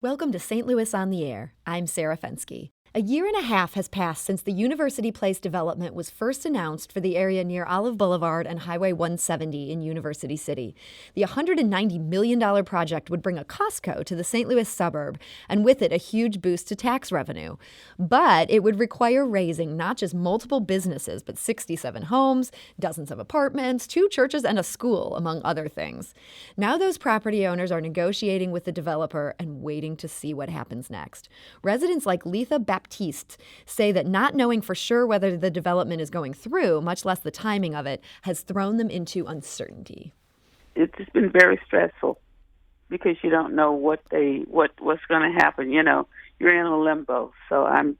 Welcome to St. Louis on the Air. I'm Sarah Fenske. A year and a half has passed since the University Place development was first announced for the area near Olive Boulevard and Highway 170 in University City. The $190 million project would bring a Costco to the St. Louis suburb, and with it a huge boost to tax revenue. But it would require raising not just multiple businesses, but 67 homes, dozens of apartments, 2 churches, and a school, among other things. Now those property owners are negotiating with the developer and waiting to see what happens next. Residents like Letha Baptiste say that not knowing for sure whether the development is going through, much less the timing of it, has thrown them into uncertainty. It's just been very stressful because you don't know what's going to happen. You know, you're in a limbo. So I'm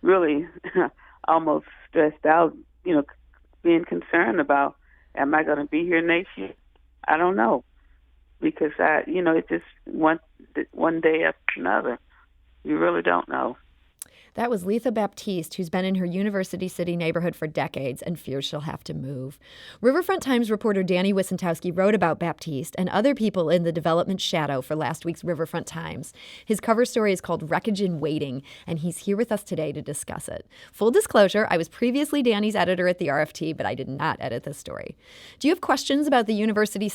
really almost stressed out, being concerned about, am I going to be here next year? I don't know, because it's just one day after another. You really don't know. That was Letha Baptiste, who's been in her University City neighborhood for decades and fears she'll have to move. Riverfront Times reporter Danny Wicentowski wrote about Baptiste and other people in the development shadow for last week's Riverfront Times. His cover story is called Wreckage in Waiting, and he's here with us today to discuss it. Full disclosure, I was previously Danny's editor at the RFT, but I did not edit this story. Do you have questions about the University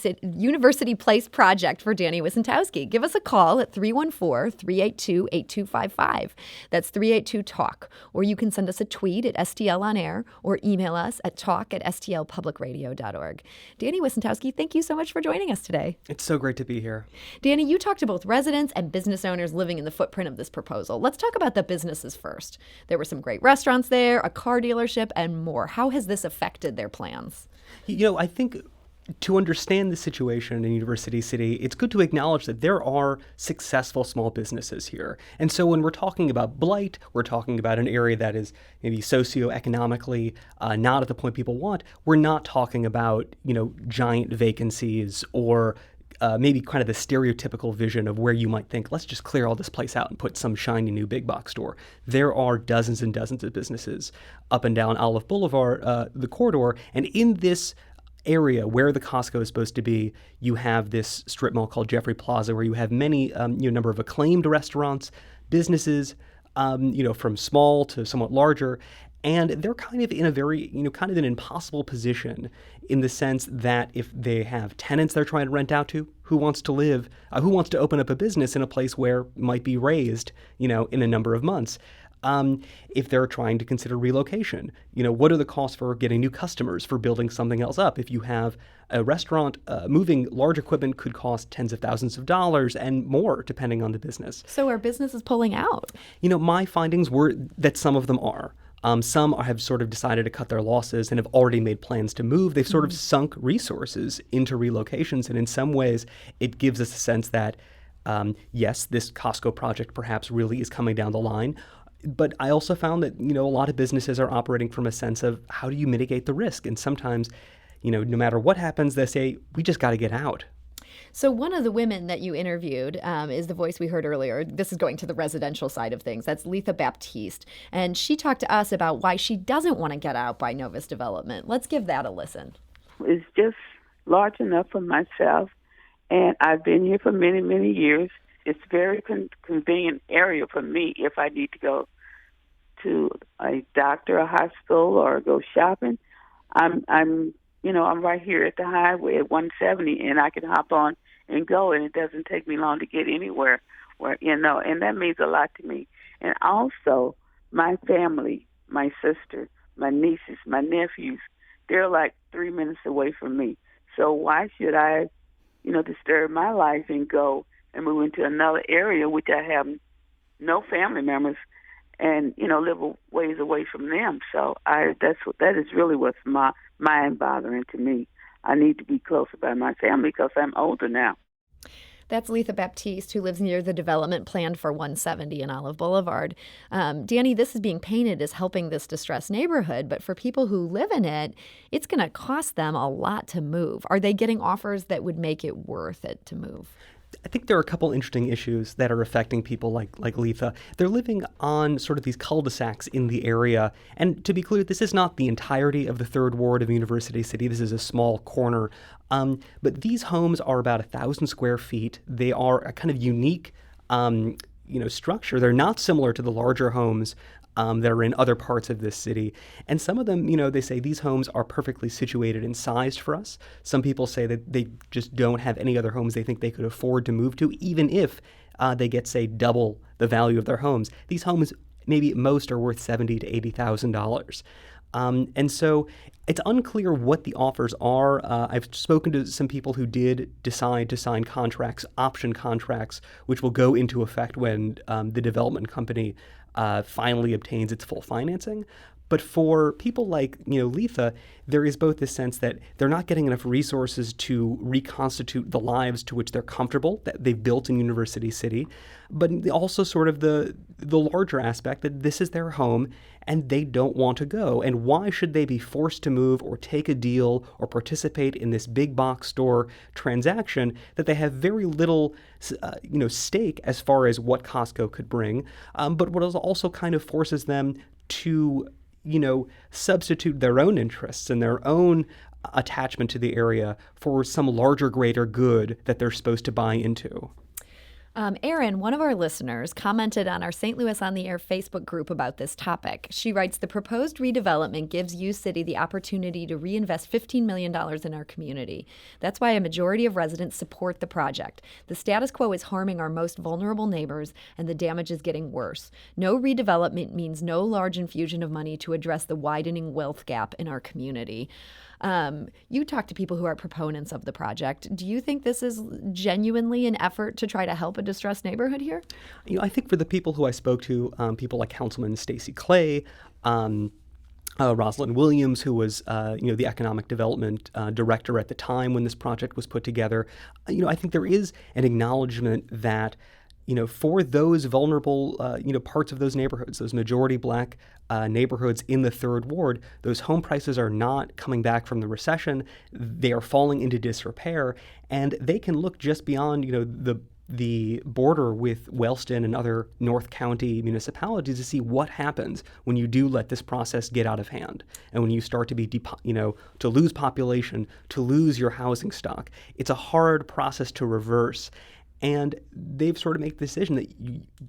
Place project for Danny Wicentowski? Give us a call at 314-382-8255. That's 382-TALK, or you can send us a tweet at STL On Air or email us at talk@stlpublicradio.org. Danny Wicentowski, thank you so much for joining us today. It's so great to be here. Danny, you talked to both residents and business owners living in the footprint of this proposal. Let's talk about the businesses first. There were some great restaurants there, a car dealership, and more. How has this affected their plans? I think to understand the situation in University City, it's good to acknowledge that there are successful small businesses here. And so when we're talking about blight, we're talking about an area that is maybe socioeconomically not at the point people want. We're not talking about, giant vacancies or maybe kind of the stereotypical vision of where you might think, let's just clear all this place out and put some shiny new big box store. There are dozens and dozens of businesses up and down Olive Boulevard, the corridor, and in this area where the Costco is supposed to be, you have this strip mall called Jeffrey Plaza, where you have many, number of acclaimed restaurants, businesses, from small to somewhat larger, and they're kind of in a very, kind of an impossible position in the sense that if they have tenants they're trying to rent out to, who wants to open up a business in a place where it might be raised, in a number of months. If they're trying to consider relocation, what are the costs for getting new customers, for building something else up? If you have a restaurant, moving large equipment could cost tens of thousands of dollars and more, depending on the business. So are businesses pulling out? My findings were that some of them are. Some have sort of decided to cut their losses and have already made plans to move. They've sort of sunk resources into relocations. And in some ways, it gives us a sense that, yes, this Costco project perhaps really is coming down the line. But I also found that, a lot of businesses are operating from a sense of how do you mitigate the risk? And sometimes, no matter what happens, they say, we just got to get out. So one of the women that you interviewed is the voice we heard earlier. This is going to the residential side of things. That's Letha Baptiste. And she talked to us about why she doesn't want to get out by Novus Development. Let's give that a listen. It's just large enough for myself, and I've been here for many, many years. It's a very convenient area for me if I need to go to a doctor, a hospital, or go shopping. I'm right here at the highway at 170, and I can hop on and go, and it doesn't take me long to get anywhere. And that means a lot to me. And also, my family, my sister, my nieces, my nephews, they're like 3 minutes away from me. So why should I, disturb my life and go and move into another area which I have no family members and, live a ways away from them. So that is really what's mind bothering to me. I need to be closer by my family because I'm older now. That's Letha Baptiste, who lives near the development planned for 170 in Olive Boulevard. Danny, this is being painted as helping this distressed neighborhood, but for people who live in it, it's going to cost them a lot to move. Are they getting offers that would make it worth it to move? I think there are a couple interesting issues that are affecting people like Letha. They're living on sort of these cul-de-sacs in the area. And to be clear, this is not the entirety of the third ward of University City. This is a small corner. But these homes are about 1,000 square feet. They are a kind of unique structure. They're not similar to the larger homes that are in other parts of this city. And some of them, they say these homes are perfectly situated and sized for us. Some people say that they just don't have any other homes they think they could afford to move to, even if they get, say, double the value of their homes. These homes, maybe at most, are worth $70,000 to $80,000. And so it's unclear what the offers are. I've spoken to some people who did decide to sign contracts, option contracts, which will go into effect when the development company finally obtains its full financing. But for people like, Letha, there is both this sense that they're not getting enough resources to reconstitute the lives to which they're comfortable, that they've built in University City, but also sort of the larger aspect that this is their home and they don't want to go. And why should they be forced to move or take a deal or participate in this big box store transaction that they have very little stake as far as what Costco could bring, but what also kind of forces them to substitute their own interests and their own attachment to the area for some larger, greater good that they're supposed to buy into. Erin, one of our listeners, commented on our St. Louis on the Air Facebook group about this topic. She writes, the proposed redevelopment gives U City the opportunity to reinvest $15 million in our community. That's why a majority of residents support the project. The status quo is harming our most vulnerable neighbors, and the damage is getting worse. No redevelopment means no large infusion of money to address the widening wealth gap in our community. You talk to people who are proponents of the project. Do you think this is genuinely an effort to try to help a distressed neighborhood here? I think for the people who I spoke to, people like Councilman Stacey Clay, Rosalind Williams, who was, the economic development director at the time when this project was put together, I think there is an acknowledgement that for those vulnerable, parts of those neighborhoods, those majority black neighborhoods in the Third Ward, those home prices are not coming back from the recession. They are falling into disrepair, and they can look just beyond, the border with Wellston and other North County municipalities to see what happens when you do let this process get out of hand, and when you start to be, to lose population, to lose your housing stock. It's a hard process to reverse. And they've sort of made the decision that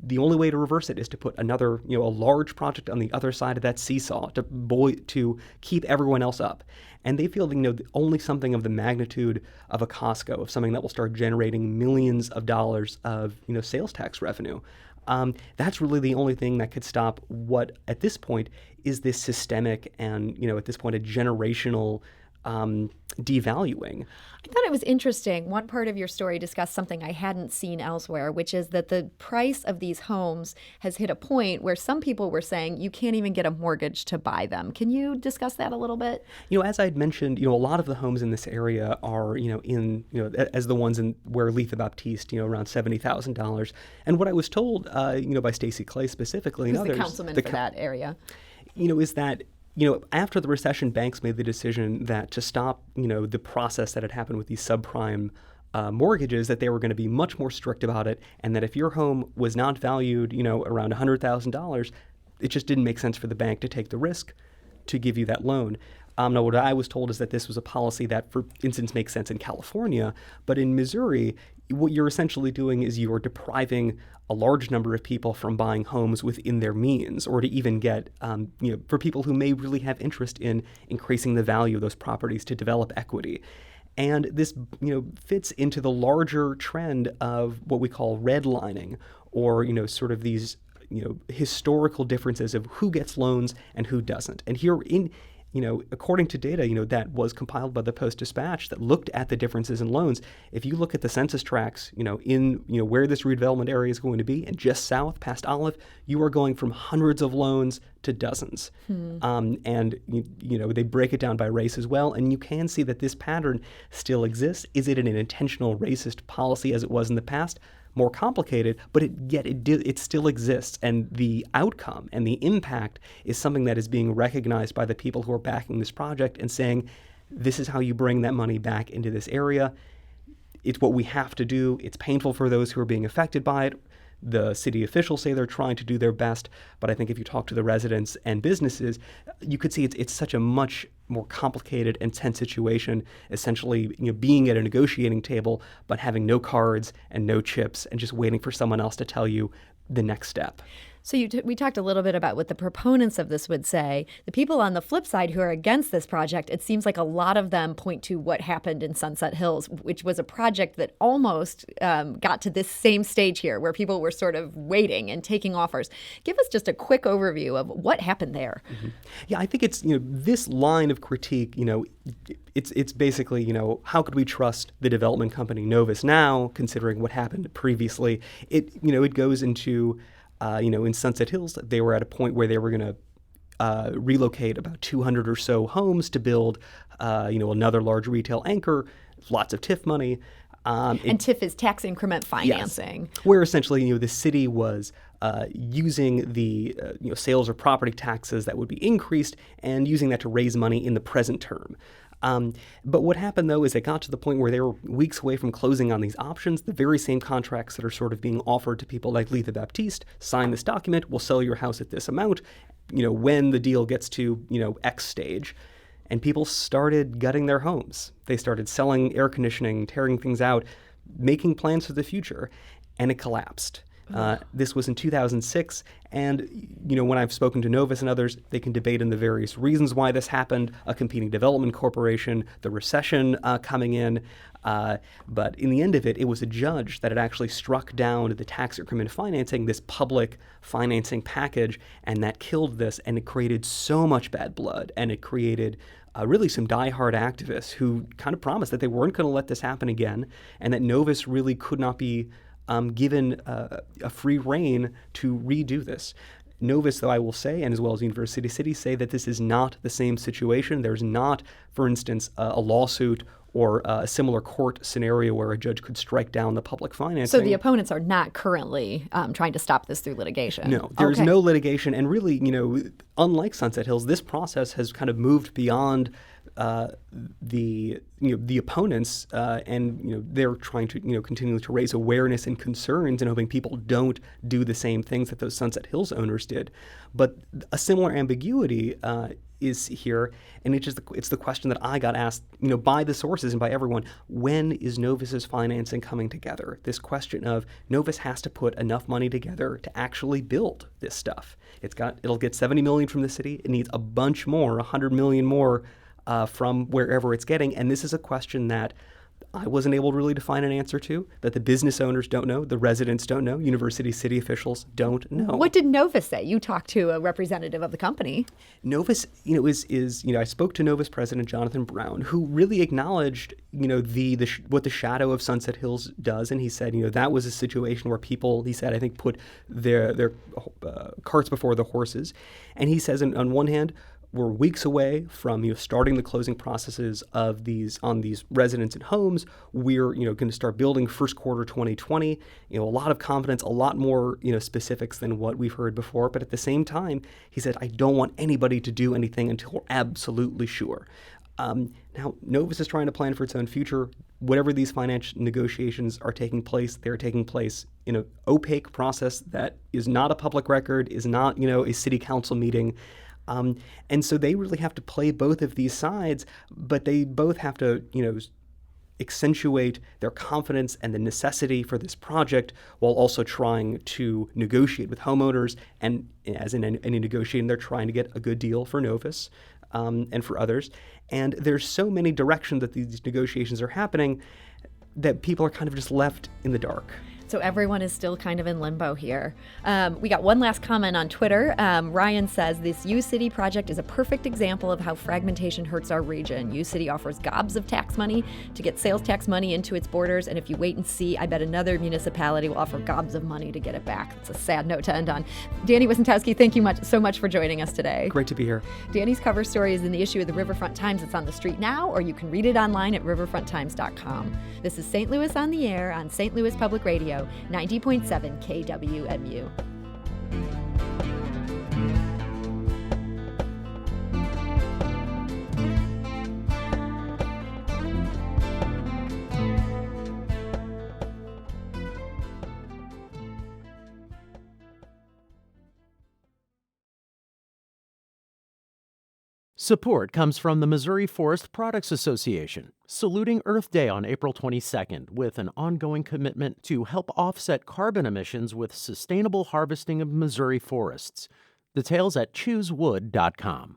the only way to reverse it is to put another, a large project on the other side of that seesaw to keep everyone else up. And they feel, only something of the magnitude of a Costco, of something that will start generating millions of dollars of, sales tax revenue. That's really the only thing that could stop what, at this point, is this systemic and, at this point, a generational devaluing. I thought it was interesting. One part of your story discussed something I hadn't seen elsewhere, which is that the price of these homes has hit a point where some people were saying you can't even get a mortgage to buy them. Can you discuss that a little bit? As I'd mentioned, a lot of the homes in this area are, as the ones in where Letha Baptiste, around $70,000. And what I was told, by Stacey Clay specifically and Who's others, the councilman for that area, is that after the recession, banks made the decision that to stop, the process that had happened with these subprime mortgages, that they were going to be much more strict about it, and that if your home was not valued, around $100,000, it just didn't make sense for the bank to take the risk to give you that loan. Now, what I was told is that this was a policy that, for instance, makes sense in California, but in Missouri, what you're essentially doing is you are depriving a large number of people from buying homes within their means, or to even get, for people who may really have interest in increasing the value of those properties to develop equity. And this, fits into the larger trend of what we call redlining, or, sort of these, historical differences of who gets loans and who doesn't. And here according to data, that was compiled by the Post-Dispatch that looked at the differences in loans. If you look at the census tracts, in, where this redevelopment area is going to be, and just south past Olive, you are going from hundreds of loans to dozens. And, they break it down by race as well. And you can see that this pattern still exists. Is it an intentional racist policy as it was in the past? More complicated, but it still exists, and the outcome and the impact is something that is being recognized by the people who are backing this project and saying, this is how you bring that money back into this area. It's what we have to do. It's painful for those who are being affected by it. The city officials say they're trying to do their best, but I think if you talk to the residents and businesses, you could see it's such a much more complicated and tense situation, essentially being at a negotiating table, but having no cards and no chips and just waiting for someone else to tell you the next step. So we talked a little bit about what the proponents of this would say. The people on the flip side who are against this project, it seems like a lot of them point to what happened in Sunset Hills, which was a project that almost got to this same stage here, where people were sort of waiting and taking offers. Give us just a quick overview of what happened there. Mm-hmm. Yeah, I think it's this line of critique. It's basically how could we trust the development company Novus now, considering what happened previously? It goes into in Sunset Hills, they were at a point where they were going to relocate about 200 or so homes to build, another large retail anchor, lots of TIF money. And TIF is tax increment financing. Yes, where essentially, the city was using the sales or property taxes that would be increased and using that to raise money in the present term. But what happened, though, is it got to the point where they were weeks away from closing on these options, the very same contracts that are sort of being offered to people like Letha Baptiste. Sign this document, we'll sell your house at this amount, when the deal gets to, X stage. And people started gutting their homes. They started selling air conditioning, tearing things out, making plans for the future, and it collapsed. This was in 2006, and when I've spoken to Novus and others, they can debate on the various reasons why this happened, a competing development corporation, the recession coming in, but in the end of it, it was a judge that had actually struck down the tax increment financing, this public financing package, and that killed this, and it created so much bad blood, and it created really some diehard activists who kind of promised that they weren't going to let this happen again, and that Novus really could not be given a free rein to redo this. Novus, though, I will say, and as well as University City, say that this is not the same situation. There's not, for instance, a lawsuit or a similar court scenario where a judge could strike down the public financing. So the opponents are not currently trying to stop this through litigation? No, there's no litigation. And really, unlike Sunset Hills, this process has kind of moved beyond the opponents, and they're trying to continue to raise awareness and concerns and hoping people don't do the same things that those Sunset Hills owners did. But a similar ambiguity is here, and it's the question that I got asked by the sources and by everyone: when is Novus's financing coming together? This question of Novus has to put enough money together to actually build this stuff. It'll get $70 million from the city. It needs a bunch more, $100 million more. From wherever it's getting. And this is a question that I wasn't able really to find an answer to, that the business owners don't know, the residents don't know, University City officials don't know. What did Novus say? You talked to a representative of the company. Novus, is I spoke to Novus President Jonathan Brown, who really acknowledged, what the shadow of Sunset Hills does. And he said, that was a situation where people, he said, I think, put their carts before the horses. And he says, on one hand, we're weeks away from starting the closing processes on these residents and homes. We're going to start building first quarter 2020. A lot of confidence, a lot more specifics than what we've heard before. But at the same time, he said, I don't want anybody to do anything until we're absolutely sure. Now, Novus is trying to plan for its own future. Whatever these financial negotiations are taking place, they're taking place in an opaque process that is not a public record, is not a city council meeting. And so they really have to play both of these sides, but they both have to, accentuate their confidence and the necessity for this project while also trying to negotiate with homeowners. And as in any negotiating, they're trying to get a good deal for Novus and for others. And there's so many directions that these negotiations are happening that people are kind of just left in the dark. So everyone is still kind of in limbo here. We got one last comment on Twitter. Ryan says, this U-City project is a perfect example of how fragmentation hurts our region. U-City offers gobs of tax money to get sales tax money into its borders, and if you wait and see, I bet another municipality will offer gobs of money to get it back. It's a sad note to end on. Danny Wicentowski, thank you so much for joining us today. Great to be here. Danny's cover story is in the issue of the Riverfront Times. It's on the street now, or you can read it online at riverfronttimes.com. This is St. Louis on the Air on St. Louis Public Radio, 90.7 KWMU. Support comes from the Missouri Forest Products Association, saluting Earth Day on April 22nd with an ongoing commitment to help offset carbon emissions with sustainable harvesting of Missouri forests. Details at choosewood.com.